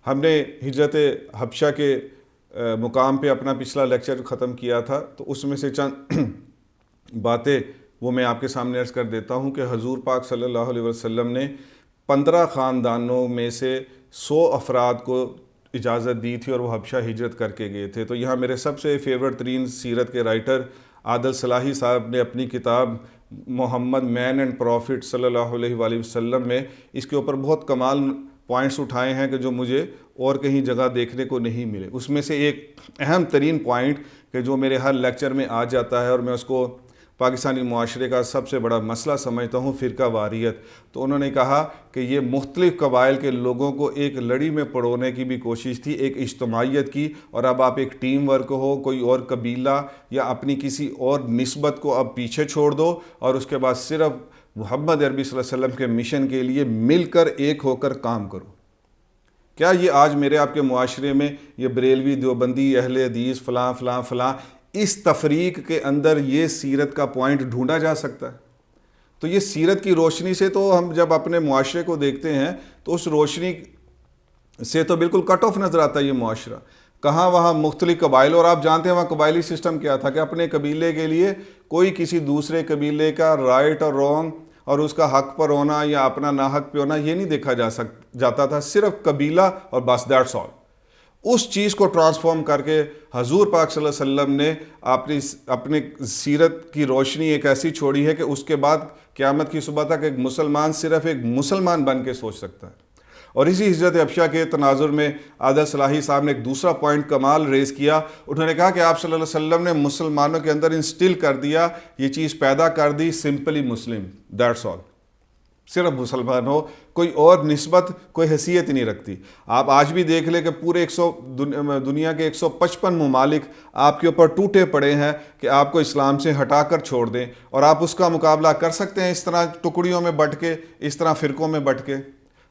ہم نے ہجرت حبشہ کے مقام پہ اپنا پچھلا لیکچر ختم کیا تھا، تو اس میں سے چند باتیں وہ میں آپ کے سامنے عرض کر دیتا ہوں کہ حضور پاک صلی اللہ علیہ وسلم نے 15 خاندانوں میں سے 100 افراد کو اجازت دی تھی اور وہ حبشہ ہجرت کر کے گئے تھے۔ تو یہاں میرے سب سے فیورٹ ترین سیرت کے رائٹر عادل صلاحی صاحب نے اپنی کتاب محمد مین اینڈ پروفٹ صلی اللہ علیہ وآلہ وسلم میں اس کے اوپر بہت کمال پوائنٹس اٹھائے ہیں کہ جو مجھے اور کہیں جگہ دیکھنے کو نہیں ملے۔ اس میں سے ایک اہم ترین پوائنٹ کہ جو میرے ہر لیکچر میں آ جاتا ہے اور میں اس کو پاکستانی معاشرے کا سب سے بڑا مسئلہ سمجھتا ہوں، فرقہ واریت۔ تو انہوں نے کہا کہ یہ مختلف قبائل کے لوگوں کو ایک لڑی میں پرونے کی بھی کوشش تھی، ایک اجتماعیت کی، اور اب آپ ایک ٹیم ورک ہو، کوئی اور قبیلہ یا اپنی کسی اور نسبت کو اب پیچھے چھوڑ دو اور اس کے بعد صرف محمد عربی صلی اللہ علیہ وسلم کے مشن کے لیے مل کر ایک ہو کر کام کرو۔ کیا یہ آج میرے آپ کے معاشرے میں یہ بریلوی، دیوبندی، اہل حدیث، فلاں فلاں فلاں، اس تفریق کے اندر یہ سیرت کا پوائنٹ ڈھونڈا جا سکتا ہے؟ تو یہ سیرت کی روشنی سے تو ہم جب اپنے معاشرے کو دیکھتے ہیں تو اس روشنی سے تو بالکل کٹ آف نظر آتا ہے یہ معاشرہ۔ کہاں وہاں مختلف قبائل، اور آپ جانتے ہیں وہاں قبائلی سسٹم کیا تھا کہ اپنے قبیلے کے لیے کوئی کسی دوسرے قبیلے کا رائٹ اور رونگ اور اس کا حق پر ہونا یا اپنا ناحق پہ ہونا یہ نہیں دیکھا جاتا تھا، صرف قبیلہ اور بس، دیٹس آل۔ اس چیز کو ٹرانسفارم کر کے حضور پاک صلی اللہ علیہ وسلم نے اپنے سیرت کی روشنی ایک ایسی چھوڑی ہے کہ اس کے بعد قیامت کی صبح تک ایک مسلمان صرف ایک مسلمان بن کے سوچ سکتا ہے۔ اور اسی ہجرت حبشہ کے تناظر میں عادل صلاحی صاحب نے ایک دوسرا پوائنٹ کمال ریز کیا۔ انہوں نے کہا کہ آپ صلی اللہ علیہ وسلم نے مسلمانوں کے اندر انسٹل کر دیا، یہ چیز پیدا کر دی، سمپلی مسلم، دیٹس آل، صرف مسلمان ہو، کوئی اور نسبت، کوئی حیثیت ہی نہیں رکھتی۔ آپ آج بھی دیکھ لیں کہ پورے دنیا کے 155 ممالک آپ کے اوپر ٹوٹے پڑے ہیں کہ آپ کو اسلام سے ہٹا کر چھوڑ دیں، اور آپ اس کا مقابلہ کر سکتے ہیں اس طرح ٹکڑیوں میں بٹ کے، اس طرح فرقوں میں بٹ کے؟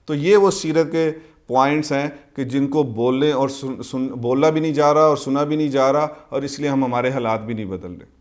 تو یہ وہ سیرت کے پوائنٹس ہیں کہ جن کو بولنے اور بولا بھی نہیں جا رہا اور سنا بھی نہیں جا رہا، اور اس لیے ہمارے حالات بھی نہیں بدل رہے۔